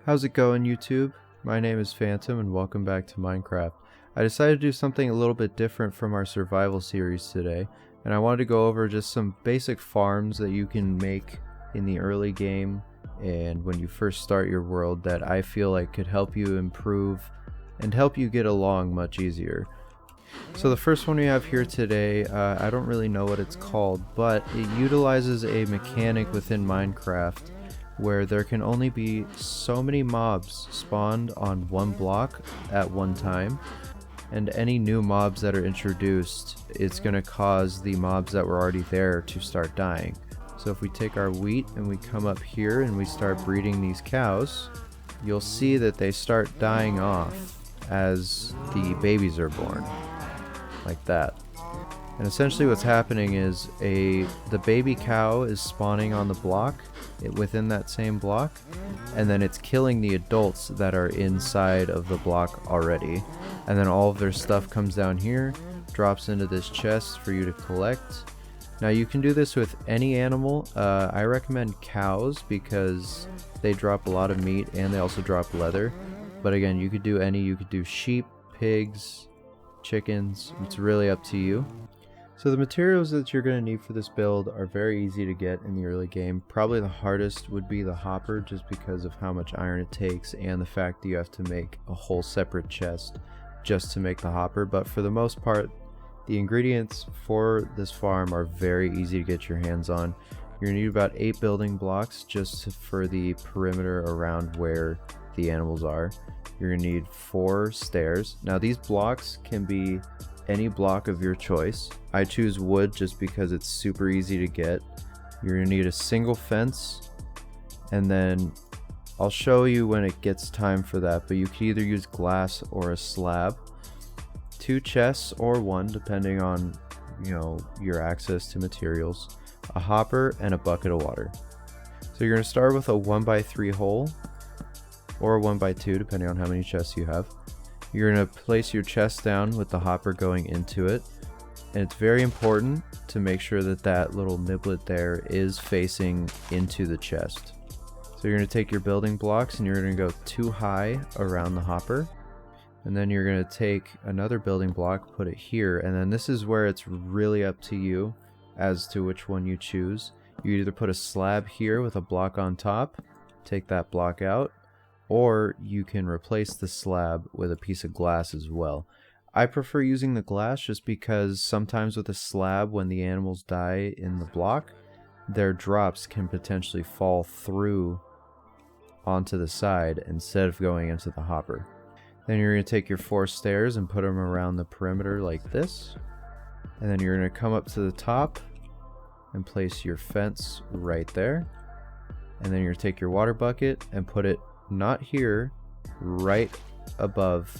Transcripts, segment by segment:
How's it going, YouTube? My name is Phantom and welcome back to Minecraft. I decided to do something a little bit different from our survival series today, and I wanted to go over just some basic farms that you can make in the early game and when you first start your world that I feel like could help you improve and help you get along much easier. So the first one we have here today, I don't really know what it's called, but it utilizes a mechanic within Minecraft where there can only be so many mobs spawned on one block at one time, and any new mobs that are introduced, it's going to cause the mobs that were already there to start dying. So if we take our wheat and we come up here and we start breeding these cows, you'll see that they start dying off as the babies are born, like that. And essentially what's happening is the baby cow is spawning on the block within that same block, and then it's killing the adults that are inside of the block already, and then all of their stuff comes down here, drops into this chest for you to collect. Now you can do this with any animal. I recommend cows because they drop a lot of meat and they also drop leather, but again, you could do any. You could do sheep, pigs, chickens. It's really up to you. So the materials that you're going to need for this build are very easy to get in the early game. Probably the hardest would be the hopper, just because of how much iron it takes and the fact that you have to make a whole separate chest just to make the hopper. But for the most part, the ingredients for this farm are very easy to get your hands on. You're going to need about 8 building blocks just for the perimeter around where the animals are. You're going to need 4 stairs. Now these blocks can be any block of your choice. I choose wood just because it's super easy to get. You're gonna need a single fence, and then I'll show you when it gets time for that, but you can either use glass or a slab. 2 chests or 1, depending on your access to materials. A hopper and a bucket of water. So you're gonna start with a 1x3 hole or a 1x2, depending on how many chests you have. You're going to place your chest down with the hopper going into it, and it's very important to make sure that that little niblet there is facing into the chest. So you're going to take your building blocks and you're going to go 2 high around the hopper, and then you're going to take another building block, put it here, and then this is where it's really up to you as to which one you choose. You either put a slab here with a block on top, take that block out, or you can replace the slab with a piece of glass as well. I prefer using the glass just because sometimes with a slab, when the animals die in the block, their drops can potentially fall through onto the side instead of going into the hopper. Then you're going to take your 4 stairs and put them around the perimeter like this. And then you're going to come up to the top and place your fence right there. And then you're going to take your water bucket and put it not here, right above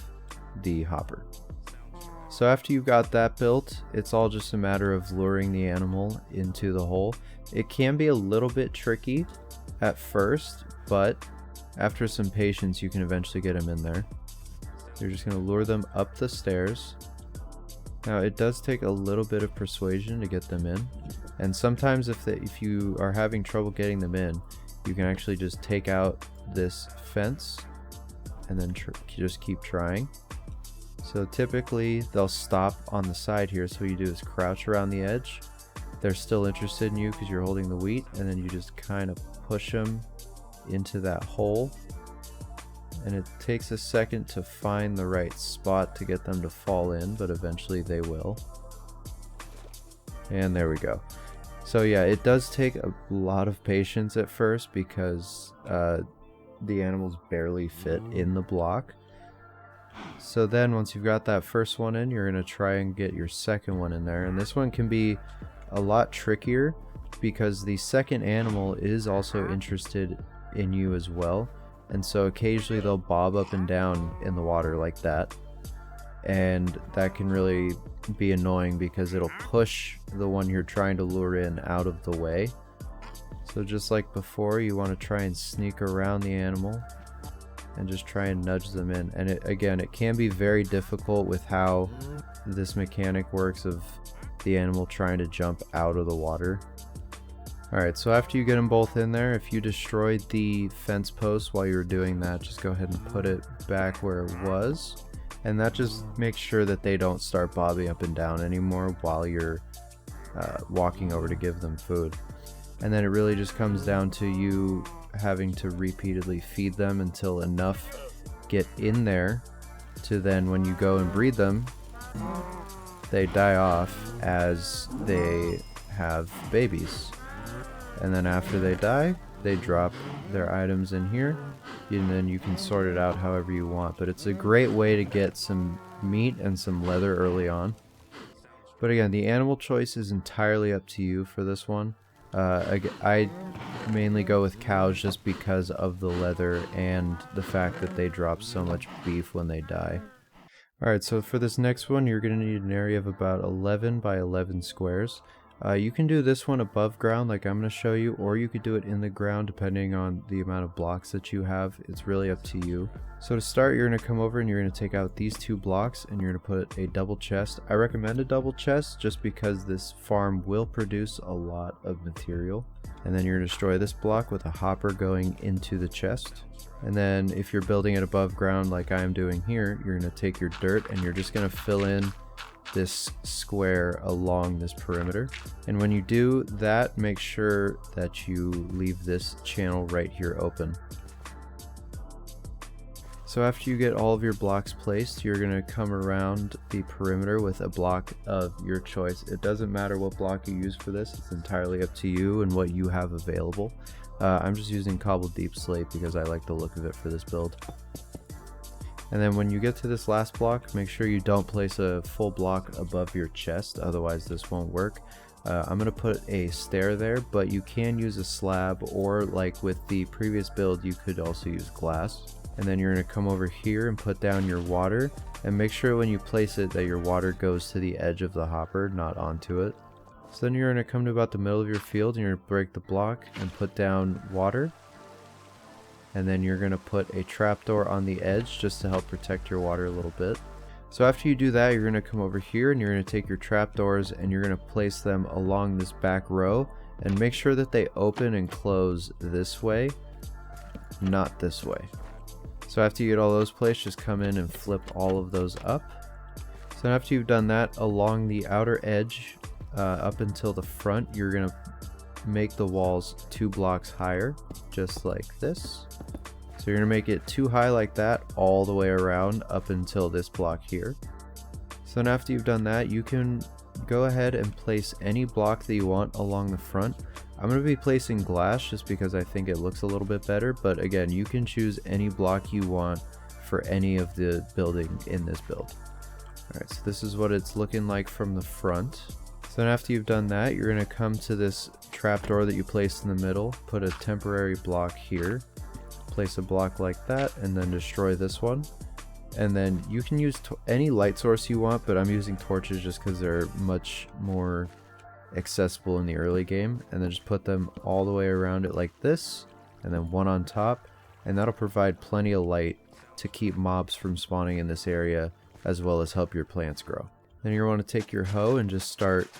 the hopper. So after you've got that built, it's all just a matter of luring the animal into the hole. It can be a little bit tricky at first, but after some patience you can eventually get them in there. You're just going to lure them up the stairs. Now it does take a little bit of persuasion to get them in, and sometimes if you are having trouble getting them in, you can actually just take out this fence and then just keep trying. So typically they'll stop on the side here, so what you do is crouch around the edge. They're still interested in you because you're holding the wheat, and then you just kind of push them into that hole, and it takes a second to find the right spot to get them to fall in, but eventually they will. And there we go. So yeah, it does take a lot of patience at first because the animals barely fit in the block. So then once you've got that first one in, you're going to try and get your second one in there. And this one can be a lot trickier because the second animal is also interested in you as well. And so occasionally they'll bob up and down in the water like that. And that can really be annoying because it'll push the one you're trying to lure in out of the way. So just like before, you want to try and sneak around the animal and just try and nudge them in. And it can be very difficult with how this mechanic works of the animal trying to jump out of the water. Alright, so after you get them both in there, if you destroyed the fence post while you were doing that, just go ahead and put it back where it was. And that just makes sure that they don't start bobbing up and down anymore while you're walking over to give them food. And then it really just comes down to you having to repeatedly feed them until enough get in there to then when you go and breed them, they die off as they have babies. And then after they die, they drop their items in here, and then you can sort it out however you want. But it's a great way to get some meat and some leather early on. But again, the animal choice is entirely up to you for this one. I mainly go with cows just because of the leather and the fact that they drop so much beef when they die. Alright, so for this next one, you're going to need an area of about 11 by 11 squares. You can do this one above ground like I'm going to show you, or you could do it in the ground depending on the amount of blocks that you have. It's really up to you. So to start, you're going to come over and you're going to take out these 2 blocks and you're going to put a double chest. I recommend a double chest just because this farm will produce a lot of material. And then you're going to destroy this block with a hopper going into the chest. And then if you're building it above ground like I am doing here, you're going to take your dirt and you're just going to fill in this square along this perimeter. And when you do that, make sure that you leave this channel right here open. So after you get all of your blocks placed, you're going to come around the perimeter with a block of your choice. It doesn't matter what block you use for this, it's entirely up to you and what you have available. I'm just using cobbled deep slate because I like the look of it for this build. And then when you get to this last block, make sure you don't place a full block above your chest, otherwise this won't work. I'm going to put a stair there, but you can use a slab, or like with the previous build, you could also use glass. And then you're going to come over here and put down your water, and make sure when you place it that your water goes to the edge of the hopper, not onto it. So then you're going to come to about the middle of your field and you're going to break the block and put down water. And then you're going to put a trapdoor on the edge just to help protect your water a little bit. So after you do that, you're going to come over here and you're going to take your trapdoors and you're going to place them along this back row, and make sure that they open and close this way, not this way. So after you get all those placed, just come in and flip all of those up. So after you've done that, along the outer edge up until the front, you're going to make the walls 2 blocks higher, just like this. So you're going to make it 2 high like that all the way around up until this block here. So then after you've done that, you can go ahead and place any block that you want along the front. I'm going to be placing glass just because I think it looks a little bit better, but again, you can choose any block you want for any of the building in this build. Alright, so this is what it's looking like from the front. So then after you've done that, you're going to come to this trapdoor that you placed in the middle, put a temporary block here, place a block like that, and then destroy this one. And then you can use any light source you want, but I'm using torches just because they're much more accessible in the early game. And then just put them all the way around it like this, and then one on top, and that'll provide plenty of light to keep mobs from spawning in this area, as well as help your plants grow. Then you're going to take your hoe and just start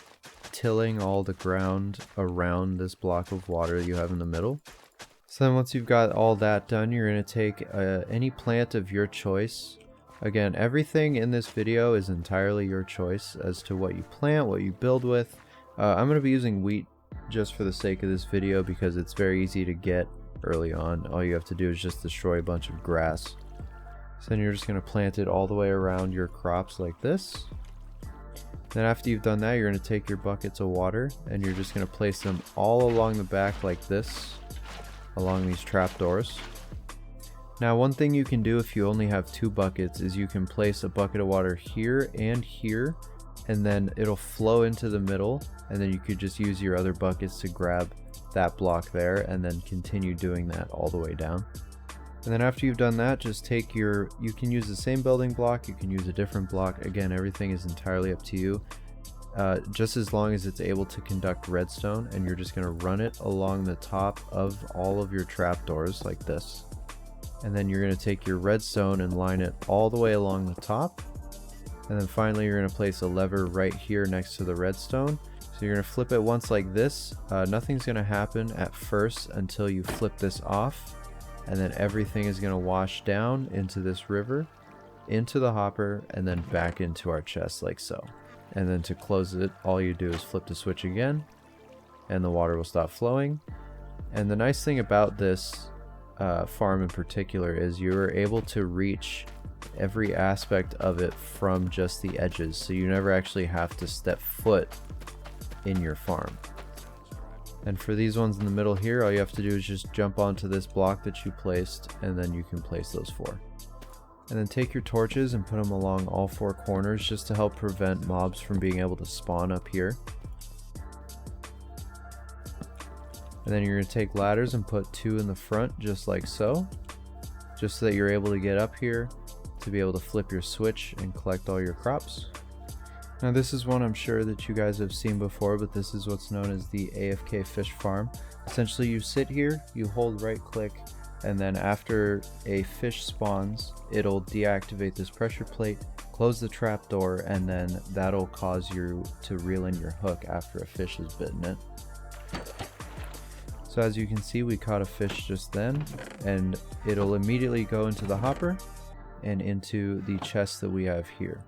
tilling all the ground around this block of water you have in the middle. So then once you've got all that done, you're going to take any plant of your choice. Again, everything in this video is entirely your choice as to what you plant, what you build with. I'm going to be using wheat just for the sake of this video because it's very easy to get early on. All you have to do is just destroy a bunch of grass. So then you're just going to plant it all the way around your crops like this. Then after you've done that, you're going to take your buckets of water and you're just going to place them all along the back like this, along these trapdoors. Now one thing you can do if you only have 2 buckets is you can place a bucket of water here, and then it'll flow into the middle, and then you could just use your other buckets to grab that block there and then continue doing that all the way down. And then after you've done that, just take you can use the same building block, you can use a different block. Again, everything is entirely up to you. Just as long as it's able to conduct redstone, and you're just going to run it along the top of all of your trapdoors like this. And then you're going to take your redstone and line it all the way along the top. And then finally you're going to place a lever right here next to the redstone. So you're going to flip it once like this. Nothing's going to happen at first until you flip this off, and then everything is going to wash down into this river, into the hopper, and then back into our chest like so. And then to close it, all you do is flip the switch again, and the water will stop flowing. And the nice thing about this farm in particular is you're able to reach every aspect of it from just the edges, so you never actually have to step foot in your farm. And for these ones in the middle here, all you have to do is just jump onto this block that you placed, and then you can place those 4. And then take your torches and put them along all 4 corners just to help prevent mobs from being able to spawn up here. And then you're going to take ladders and put 2 in the front just like so, just so that you're able to get up here to be able to flip your switch and collect all your crops. Now this is one I'm sure that you guys have seen before, but this is what's known as the Afk Fish Farm. Essentially you sit here, you hold right click, and then after a fish spawns, it'll deactivate this pressure plate, close the trap door, and then that'll cause you to reel in your hook after a fish has bitten it. So as you can see, we caught a fish just then, and it'll immediately go into the hopper and into the chest that we have here.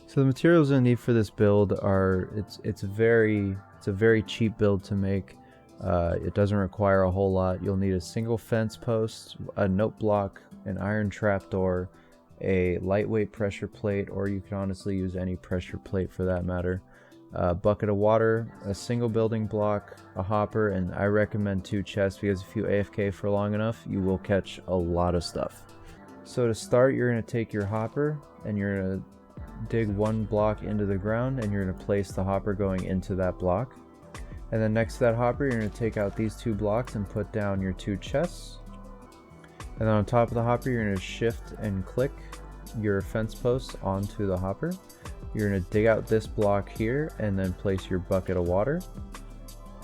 So the materials I need for this build are, it's a very cheap build to make. It doesn't require a whole lot. You'll need a single fence post, a note block, an iron trapdoor, a lightweight pressure plate, or you can honestly use any pressure plate for that matter, a bucket of water, a single building block, a hopper, and I recommend 2 chests because if you AFK for long enough, you will catch a lot of stuff. So to start, you're going to take your hopper and you're going to dig 1 block into the ground, and you're going to place the hopper going into that block. And then next to that hopper, you're going to take out these 2 blocks and put down your 2 chests. And then on top of the hopper, you're going to shift and click your fence posts onto the hopper. You're going to dig out this block here and then place your bucket of water.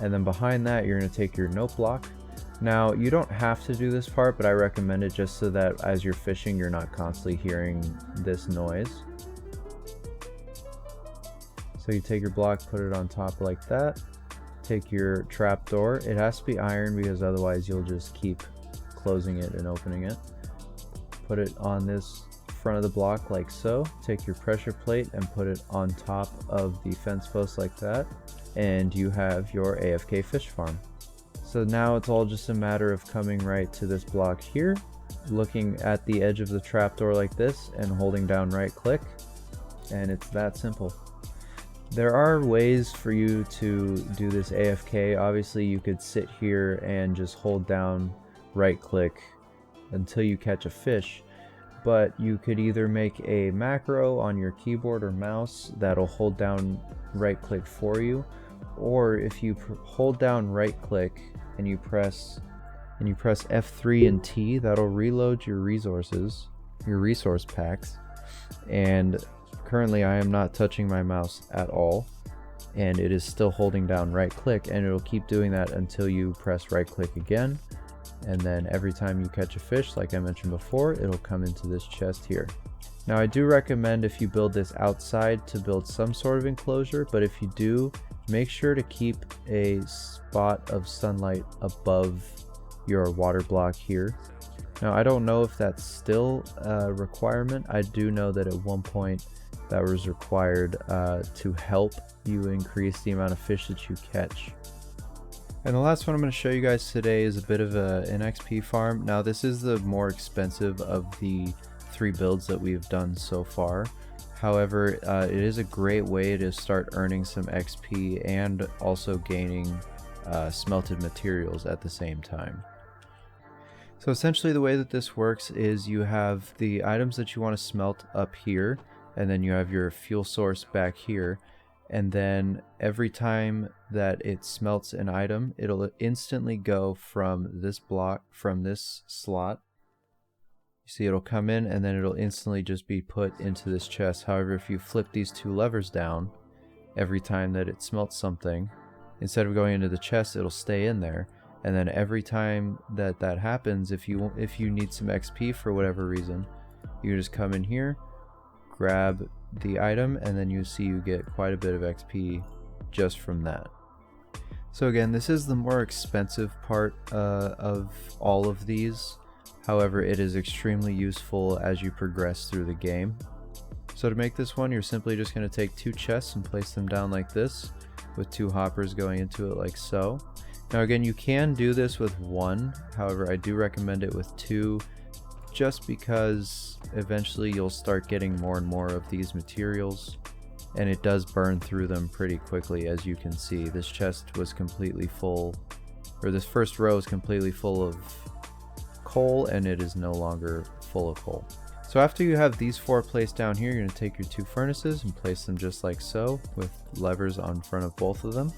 And then behind that, you're going to take your note block. Now, you don't have to do this part, but I recommend it just so that as you're fishing, you're not constantly hearing this noise. So you take your block, put it on top like that. Take your trapdoor. It has to be iron because otherwise you'll just keep closing it and opening it. Put it on this front of the block like so. Take your pressure plate and put it on top of the fence post like that. And you have your Afk Fish Farm. So now it's all just a matter of coming right to this block here, looking at the edge of the trapdoor like this and holding down right click, and it's that simple. There are ways for you to do this AFK. Obviously you could sit here and just hold down right click until you catch a fish, but you could either make a macro on your keyboard or mouse that'll hold down right click for you, or if you hold down right click and you press F3 and T, that'll reload your resources, your resource packs. And currently I am not touching my mouse at all, and it is still holding down right click, and it'll keep doing that until you press right click again, and then every time you catch a fish, like I mentioned before, it'll come into this chest here. Now I do recommend if you build this outside to build some sort of enclosure, but if you do, make sure to keep a spot of sunlight above your water block here. Now I don't know if that's still a requirement. I do know that at one point that was required to help you increase the amount of fish that you catch. And the last one I'm going to show you guys today is a bit of an Nxp farm. Now this is the more expensive of the 3 builds that we've done so far. However, it is a great way to start earning some XP and also gaining smelted materials at the same time. So essentially the way that this works is you have the items that you want to smelt up here, and then you have your fuel source back here, and then every time that it smelts an item, it'll instantly go from this block, from this slot. You see it'll come in and then it'll instantly just be put into this chest. However, if you flip these 2 levers down, every time that it smelts something, instead of going into the chest, it'll stay in there. And then every time that that happens, if you need some XP for whatever reason, you just come in here, grab the item, and then you see you get quite a bit of XP just from that. So again, this is the more expensive part of all of these. However, it is extremely useful as you progress through the game. So to make this one, you're simply just going to take 2 chests and place them down like this, with 2 hoppers going into it like so. Now again, you can do this with 1, however I do recommend it with 2, just because eventually you'll start getting more and more of these materials, and it does burn through them pretty quickly. As you can see, this chest was completely full, or this first row is completely full of coal, and it is no longer full of coal. So after you have these 4 placed down here, you're going to take your 2 furnaces and place them just like so, with levers on front of both of them.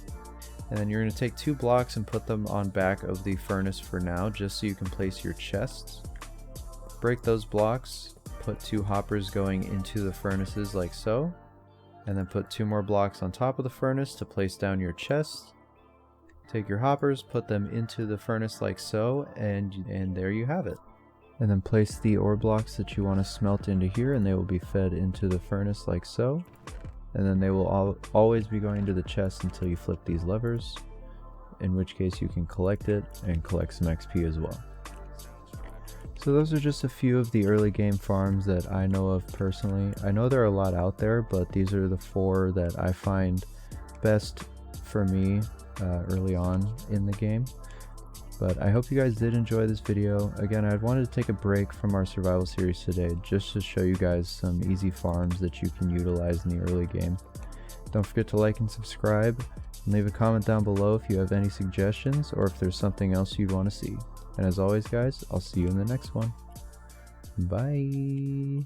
And then you're going to take 2 blocks and put them on back of the furnace for now, just so you can place your chests. Break those blocks, put 2 hoppers going into the furnaces like so, and then put 2 more blocks on top of the furnace to place down your chests. Take your hoppers, put them into the furnace like so, and there you have it. And then place the ore blocks that you want to smelt into here, and they will be fed into the furnace like so. And then they will always be going to the chest until you flip these levers, in which case you can collect it and collect some XP as well. So those are just a few of the early game farms that I know of personally. I know there are a lot out there, but these are the 4 that I find best for me early on in the game. But I hope you guys did enjoy this video. Again, I wanted to take a break from our survival series today just to show you guys some easy farms that you can utilize in the early game. Don't forget to like and subscribe, and leave a comment down below if you have any suggestions or if there's something else you'd want to see. And as always guys, I'll see you in the next one. Bye!